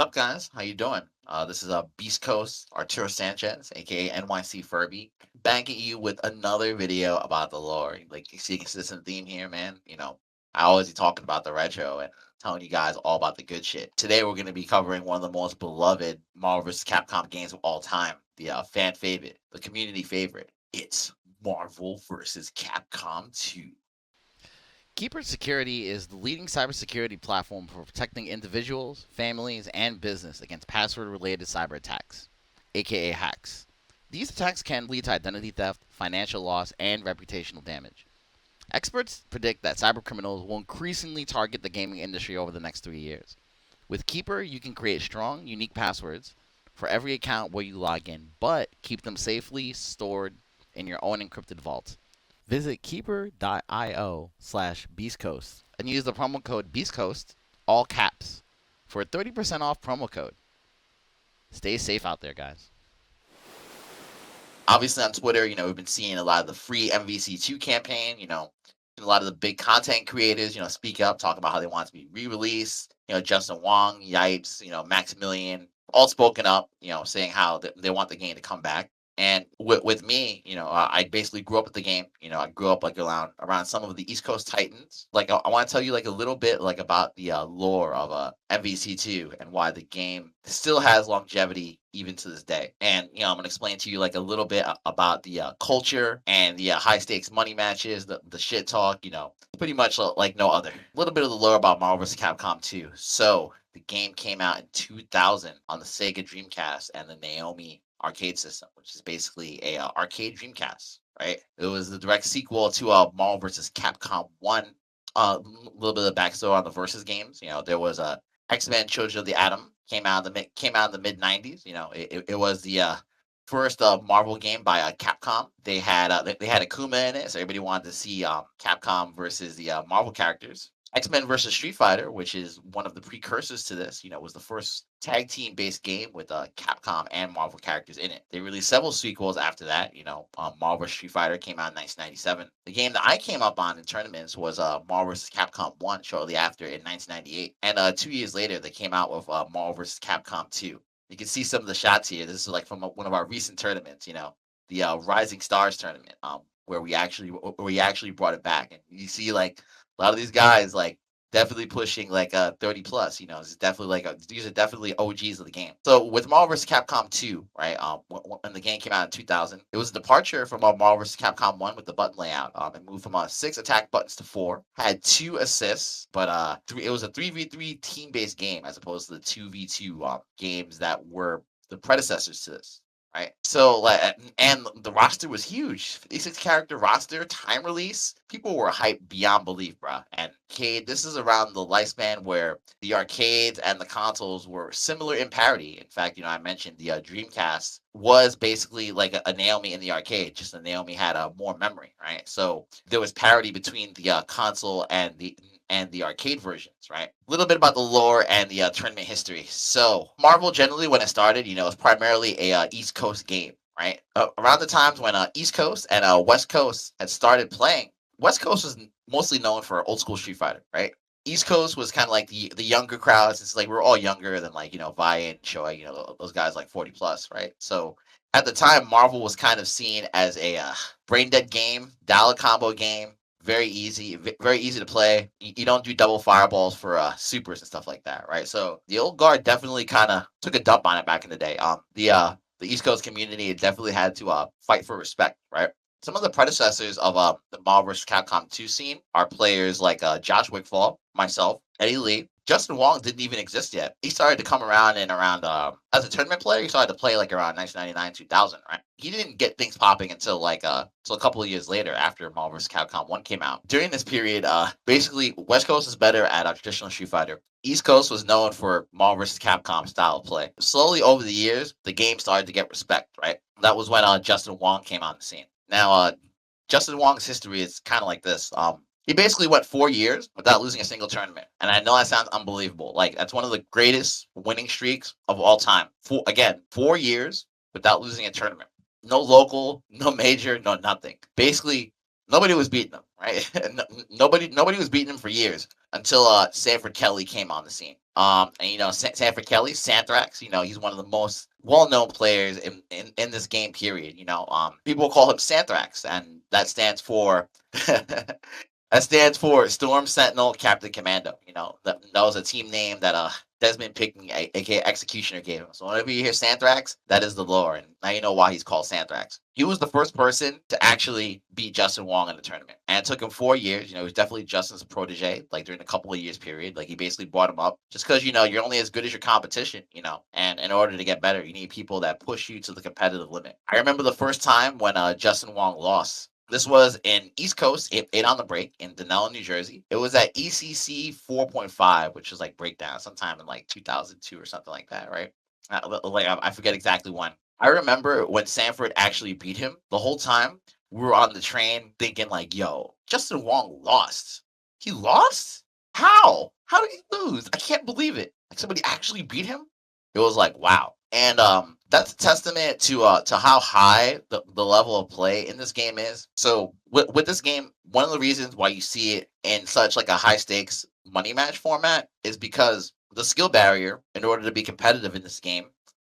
What's up, guys? How you doing? This is Beast Coast Arturo Sanchez, aka NYC Furby, back at you with another video about the lore. Like you see a consistent theme here, man. I always be talking about the retro and telling you guys all about the good shit. Today we're going to be covering one of the most beloved Marvel vs. Capcom games of all time, the fan favorite, the community favorite. It's Marvel vs. Capcom 2. Keeper Security is the leading cybersecurity platform for protecting individuals, families, and business against password related cyber attacks, aka hacks. These attacks can lead to identity theft, financial loss, and reputational damage. Experts predict that cybercriminals will increasingly target the gaming industry over the next 3 years. With Keeper, you can create strong, unique passwords for every account where you log in, but keep them safely stored in your own encrypted vault. Visit keeper.io/beastcoast and use the promo code BEASTCOAST, all caps, for a 30% off promo code. Stay safe out there, guys. Obviously on Twitter, we've been seeing a lot of the free MVC2 campaign, a lot of the big content creators, speak up, talk about how they want it to be re-released. Justin Wong, Yipes, Maximilian, all spoken up, saying how they want the game to come back. And with me, I basically grew up with the game. I grew up like around some of the East Coast Titans. Like I want to tell you like a little bit like about the lore of MVC2 and why the game still has longevity even to this day. And I'm gonna explain to you like a little bit about the culture and the high stakes money matches, the shit talk. Pretty much like no other. A little bit of the lore about Marvel vs. Capcom 2. So the game came out in 2000 on the Sega Dreamcast and the Naomi arcade system, which is basically a arcade Dreamcast. Right? It was the direct sequel to Marvel vs. Capcom 1. A little bit of backstory on the versus games. There was a X-Men Children of the Atom came out in the mid '90s. It was the first Marvel game by Capcom. They had Akuma in it, so everybody wanted to see Capcom versus the Marvel characters. X-Men versus Street Fighter, which is one of the precursors to this, was the first tag team based game with Capcom and Marvel characters in it. They released several sequels after that. Marvel vs. Street Fighter came out in 1997. The game that I came up on in tournaments was Marvel vs. Capcom 1 shortly after in 1998. And 2 years later, they came out with Marvel vs. Capcom 2. You can see some of the shots here. This is like from one of our recent tournaments, the Rising Stars tournament, where we actually brought it back. And you see like a lot of these guys like definitely pushing like 30 plus. It's definitely like these are definitely OGs of the game. So with Marvel vs. Capcom 2, right? When the game came out in 2000, it was a departure from Marvel vs. Capcom 1 with the button layout. It moved from 6 attack buttons to 4. Had 2 assists, but it was a 3v3 team based game as opposed to the 2v2 games that were the predecessors to this. Right. So like and the roster was huge. 56 character roster, time release. People were hyped beyond belief, bro. And arcade, this is around the lifespan where the arcades and the consoles were similar in parity. In fact, I mentioned the Dreamcast was basically like a Naomi in the arcade, just the Naomi had more memory, right? So there was parity between the console and the arcade versions, right? A little bit about the lore and the tournament history. So Marvel generally, when it started, it was primarily a East Coast game, right? Around the times when East Coast and West Coast had started playing, West Coast was mostly known for old school Street Fighter, right? East Coast was kind of like the younger crowds. It's like we're all younger than like Vi and Choi, those guys like 40 plus, right? So at the time, Marvel was kind of seen as a brain dead game, dollar combo game, very easy to play. You don't do double fireballs for supers and stuff like that, right? So the old guard definitely kind of took a dump on it back in the day. The East Coast community definitely had to fight for respect, right? Some of the predecessors of the Marvel vs. Capcom 2 scene are players like Josh Wickfall, myself, Eddie Lee. Justin Wong didn't even exist yet. He started to come around and around as a tournament player. He started to play like around 1999, 2000, right? He didn't get things popping until a couple of years later after Marvel vs. Capcom 1 came out. During this period, basically West Coast is better at traditional Street Fighter. East Coast was known for Marvel vs. Capcom style of play. Slowly over the years, the game started to get respect, right? That was when Justin Wong came on the scene. Now, Justin Wong's history is kind of like this. He basically went 4 years without losing a single tournament. And I know that sounds unbelievable. Like, that's one of the greatest winning streaks of all time. 4 years without losing a tournament. No local, no major, no nothing. Basically, nobody was beating him, right? Nobody was beating him for years until Sanford Kelly came on the scene. And Sanford Kelly, Santhrax, he's one of the most well-known players in this game. Period. People call him Santhrax, and that stands for that stands for Storm Sentinel Captain Commando. That was a team name that Desmond Pickney, aka Executioner, gave him. So whenever you hear Santhrax, that is the lore, and now you know why he's called Santhrax. He was the first person to actually beat Justin Wong in the tournament, and it took him 4 years. He was definitely Justin's protege, like during a couple of years period. Like he basically brought him up, just because you're only as good as your competition. And in order to get better, you need people that push you to the competitive limit. I remember the first time when Justin Wong lost. This was in East Coast, 8 on the break in Denellen, New Jersey. It was at ECC 4.5, which was like breakdown sometime in like 2002 or something like that, right? I forget exactly when. I remember when Sanford actually beat him. The whole time we were on the train thinking like, "Yo, Justin Wong lost. He lost? How? How did he lose? I can't believe it. Like somebody actually beat him." It was like, wow. And that's a testament to how high the level of play in this game is. So with this game, one of the reasons why you see it in such like a high stakes money match format is because the skill barrier in order to be competitive in this game,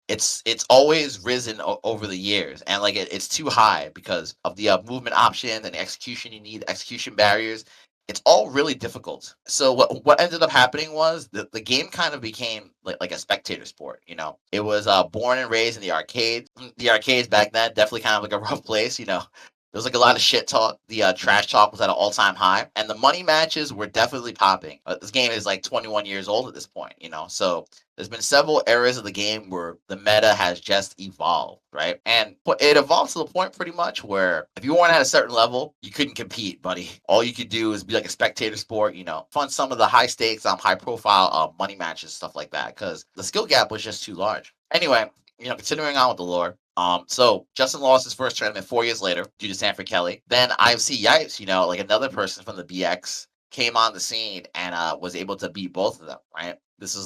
it's always risen over the years, and like it's too high because of the movement option and execution. You need execution barriers. It's all really difficult. So what ended up happening was the game kind of became like a spectator sport. It was born and raised in the arcade. The arcades back then definitely kind of like a rough place. There was like a lot of shit talk. The trash talk was at an all-time high, and the money matches were definitely popping. This game is like 21 years old at this point. So there's been several eras of the game where the meta has just evolved, right? And it evolved to the point pretty much where if you weren't at a certain level, you couldn't compete, buddy. All you could do is be like a spectator sport, fund some of the high stakes, high profile money matches, stuff like that, because the skill gap was just too large. Anyway, continuing on with the lore. So Justin lost his first tournament 4 years later due to Sanford Kelly. Then IFC Yipes, like another person from the BX came on the scene and was able to beat both of them, right? This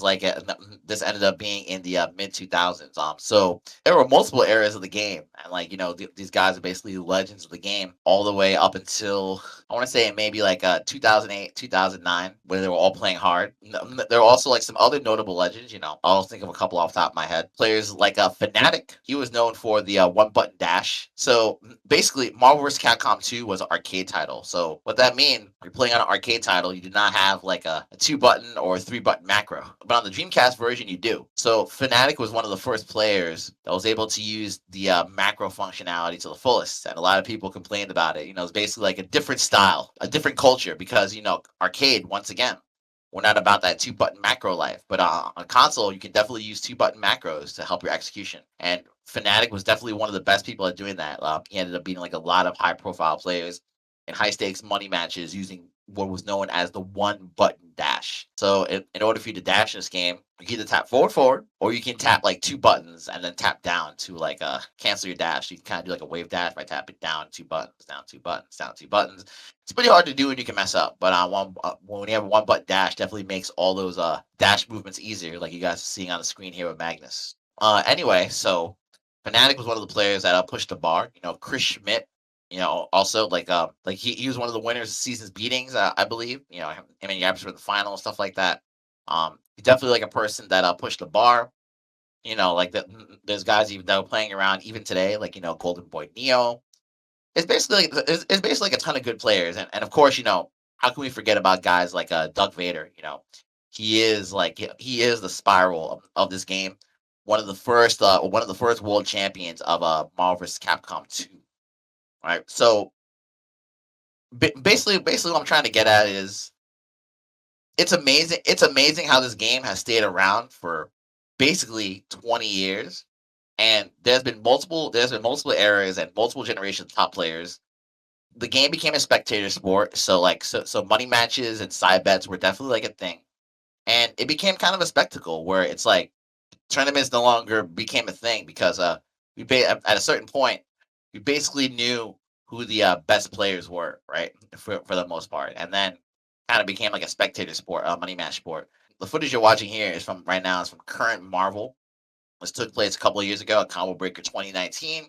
ended up being in the mid 2000s. So there were multiple eras of the game, and these guys are basically legends of the game all the way up until I want to say maybe like 2008, 2009, when they were all playing hard. There were also like some other notable legends. I'll think of a couple off the top of my head. Players like Fnatic. He was known for the one button dash. So basically, Marvel vs. Capcom 2 was an arcade title. So what that means, you're playing on an arcade title, you do not have like a 2 button or a 3 button macro. But on the Dreamcast version, you do. So Fnatic was one of the first players that was able to use the macro functionality to the fullest, and a lot of people complained about it. It's basically like a different style, a different culture, because arcade, once again, we're not about that 2 button macro life. But on console, you can definitely use 2 button macros to help your execution. And Fnatic was definitely one of the best people at doing that. He ended up beating like a lot of high profile players in high stakes money matches using what was known as the one button dash. So in order for you to dash in this game, you can either tap forward, or you can tap like 2 buttons and then tap down to like cancel your dash. You can kind of do like a wave dash by tapping down 2 buttons, down 2 buttons, down 2 buttons. It's pretty hard to do and you can mess up, but when you have a one button dash, definitely makes all those dash movements easier, like you guys are seeing on the screen here with Magnus. Anyway, so Fnatic was one of the players that pushed the bar. Chris Schmidt, also like he was one of the winners of season's beatings, I believe. Him and Yaps were in the final and stuff like that. He's definitely like a person that pushed the bar. Like that. There's guys even that are playing around even today, like Golden Boy Neo. It's basically like a ton of good players, and of course, how can we forget about guys like Doug Vader? He is the spiral of this game. One of the first world champions of Marvel vs. Capcom 2. Right. So basically what I'm trying to get at is it's amazing. It's amazing how this game has stayed around for basically 20 years. And there's been multiple eras and multiple generations of top players. The game became a spectator sport, so money matches and side bets were definitely like a thing. And it became kind of a spectacle where it's like tournaments no longer became a thing because at a certain point we basically knew who the best players were, right? For the most part, and then kind of became like a spectator sport, a money match sport. The footage you're watching here is from right now. It's from current Marvel. This took place a couple of years ago at Combo Breaker 2019.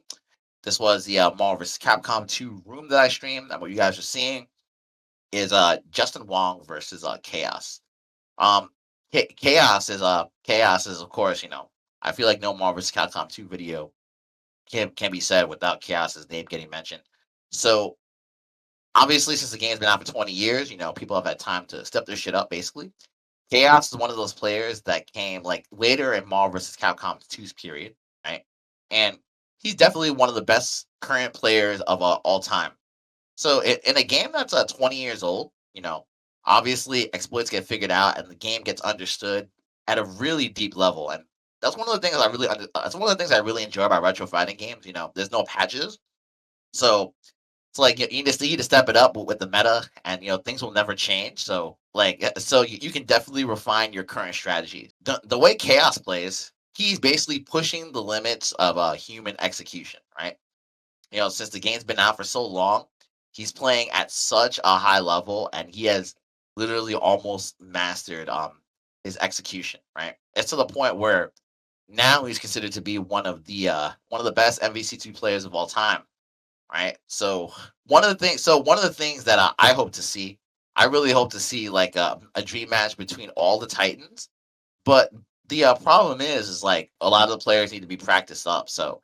This was the Marvel vs. Capcom 2 room that I streamed, and what you guys are seeing is Justin Wong versus Chaos. Um, Chaos is of course, I feel like no Marvel vs. Capcom 2 video can be said without Chaos's name getting mentioned. So obviously, since the game's been out for 20 years, people have had time to step their shit up. Basically, Chaos is one of those players that came like later in Marvel vs. Capcom 2's period, right? And he's definitely one of the best current players of all time. So in a game that's 20 years old, obviously exploits get figured out and the game gets understood at a really deep level. And that's one of the things that's one of the things I really enjoy about retro fighting games. There's no patches, so it's like you need to step it up with the meta, and things will never change. So you can definitely refine your current strategy. The way Chaos plays, he's basically pushing the limits of human execution, right? Since the game's been out for so long, he's playing at such a high level, and he has literally almost mastered his execution. Right, it's to the point where now he's considered to be one of the best MVC2 players of all time. Right, so one of the things that I hope to see, I really hope to see like a dream match between all the Titans. But the problem is like a lot of the players need to be practiced up. So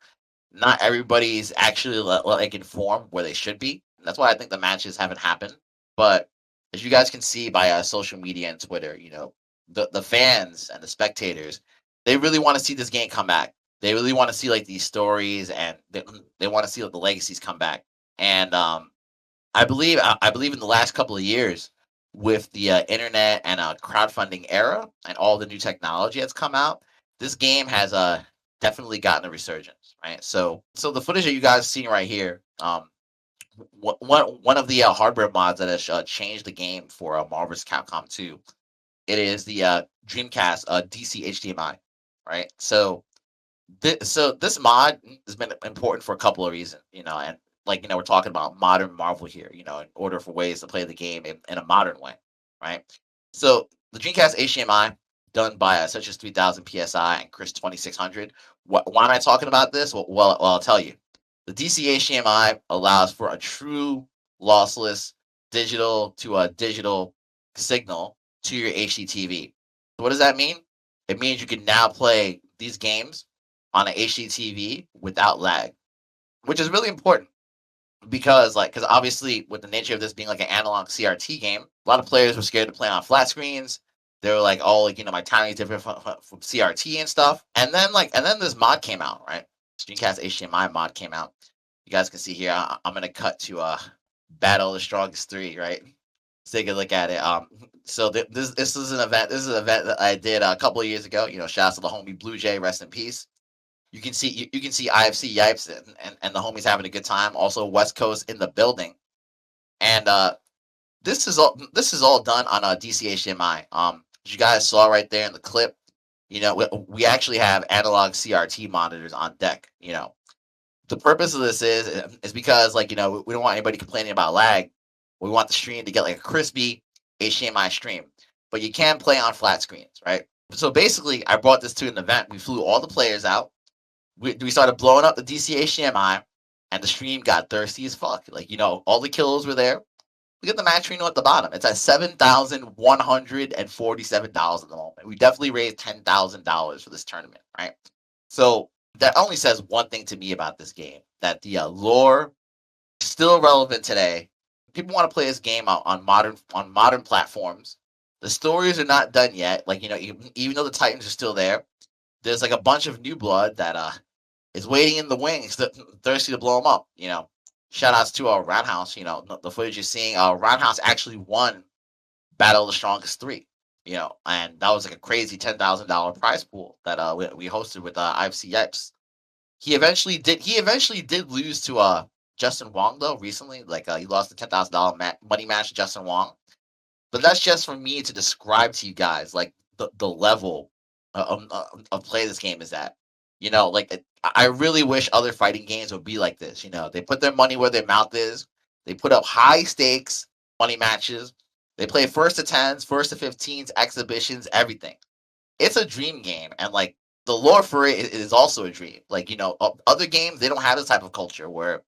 not everybody's actually like informed where they should be. And that's why I think the matches haven't happened. But as you guys can see by social media and Twitter, the fans and the spectators, they really want to see this game come back. They really want to see like these stories, and they want to see like, the legacies come back. And I believe in the last couple of years with the internet and crowdfunding era and all the new technology that's come out, this game has definitely gotten a resurgence, right? So the footage that you guys are seeing right here, one of the hardware mods that has changed the game for Marvel vs. Capcom 2, it is the Dreamcast DC HDMI, right? So this mod has been important for a couple of reasons, and like we're talking about modern Marvel here, in order for ways to play the game in a modern way, right? So the Dreamcast HDMI, done by such as 3000 PSI and Chris 2600. Why am I talking about this? Well, I'll tell you. The DC HDMI allows for a true lossless digital to a digital signal to your HDTV. So what does that mean? It means you can now play these games on an HDTV without lag, which is really important because obviously with the nature of this being like an analog CRT game, a lot of players were scared to play on flat screens. They were like, oh, like my timing is different from CRT and stuff. And then this mod came out, right? Streamcast HDMI mod came out. You guys can see here. I'm gonna cut to Battle of the Strongest 3, right? Let's take a look at it. So this is an event. This is an event that I did a couple of years ago. Shout out to the homie Blue Jay, rest in peace. You can see IFC Yipes and the homies having a good time. Also West Coast in the building. And this is all done on a DC HDMI. As you guys saw right there in the clip, we actually have analog CRT monitors on deck. The purpose of this is because we don't want anybody complaining about lag. We want the stream to get like a crispy HDMI stream, but you can play on flat screens, right? So basically, I brought this to an event. We flew all the players out. We started blowing up the DC HDMI, and the stream got thirsty as fuck. All the kills were there. Look at the match Reno at the bottom. It's at $7,147 at the moment. We definitely raised $10,000 for this tournament, right? So that only says one thing to me about this game: that the lore is still relevant today. People want to play this game on modern platforms. The stories are not done yet. Even though the Titans are still there, there's like a bunch of new blood that is waiting in the wings, thirsty to blow them up. Shout outs to Roundhouse. The footage you're seeing. Roundhouse actually won Battle of the Strongest 3. And that was like a crazy $10,000 prize pool that we hosted with IFC Yipes. He eventually did lose to Justin Wong though recently. He lost the $10,000 money match to Justin Wong. But that's just for me to describe to you guys like the level of play this game is at. I really wish other fighting games would be like this. They put their money where their mouth is. They put up high stakes money matches. They play first to 10s, first to 15s, exhibitions, everything. It's a dream game, and the lore for it is also a dream. Like, other games, they don't have this type of culture where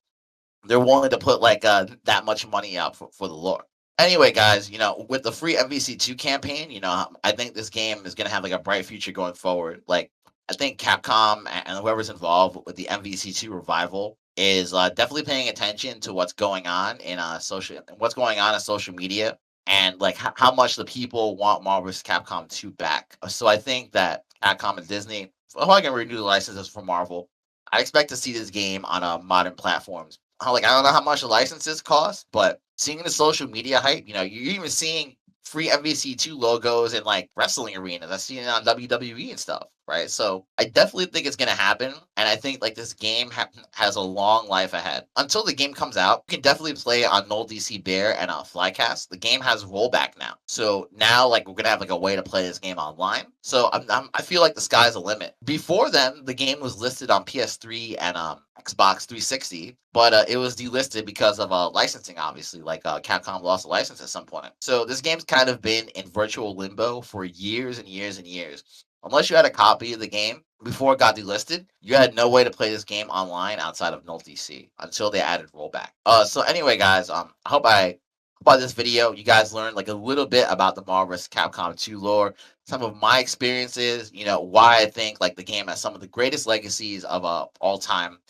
they're willing to put like that much money out for the lore. Anyway, guys, with the free MVC2 campaign, I think this game is gonna have like a bright future going forward. Like, I think Capcom and whoever's involved with the MVC2 revival is definitely paying attention to what's going on in social media, and like how much the people want Marvel vs. Capcom 2 back. So I think that Capcom and Disney, if I can renew the licenses for Marvel, I expect to see this game on modern platforms. Like, I don't know how much the licenses cost, but seeing the social media hype, you're even seeing free MVC2 logos in like wrestling arenas. I've seen it on WWE and stuff, right? So I definitely think it's gonna happen, and I think like this game has a long life ahead. Until the game comes out, you can definitely play it on Null DC Bear and Flycast. The game has rollback now, so now like we're gonna have like a way to play this game online. So I feel like the sky's the limit. Before then, the game was listed on PS3 and Xbox 360, but it was delisted because of licensing, obviously. Like, Capcom lost a license at some point. So this game's kind of been in virtual limbo for years and years and years. Unless you had a copy of the game before it got delisted, you had no way to play this game online outside of Null DC until they added rollback. So anyway, guys, I hope by this video you guys learned like a little bit about the Marvel vs. Capcom 2 lore, some of my experiences, why I think like the game has some of the greatest legacies of all time,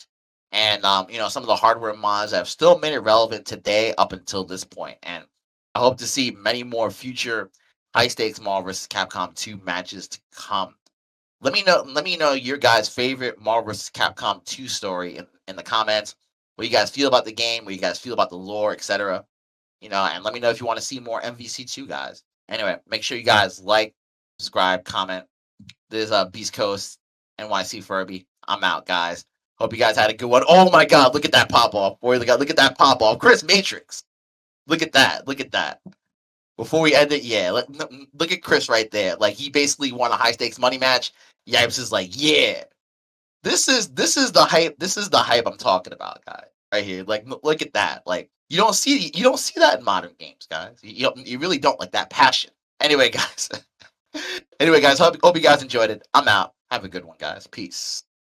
and some of the hardware mods that have still made it relevant today up until this point. And I hope to see many more future high stakes Marvel vs. Capcom 2 matches to come. Let me know your guys' favorite Marvel vs. Capcom 2 story in the comments. What you guys feel about the game, what you guys feel about the lore, etc. And let me know if you want to see more MVC2, guys. Anyway, make sure you guys like, subscribe, comment. This is Beast Coast NYC Furby. I'm out, guys. Hope you guys had a good one. Oh my God, look at that pop off, boy! Look at that pop off, Chris Matrix. Look at that. Look at that. Before we end it, yeah, look at Chris right there. Like, he basically won a high stakes money match. Yipes is like, yeah, this is the hype. This is the hype I'm talking about, guys. Right here. Like, look at that. Like, you don't see that in modern games, guys. You really don't, like that passion. Anyway, guys. Anyway, guys, hope you guys enjoyed it. I'm out. Have a good one, guys. Peace.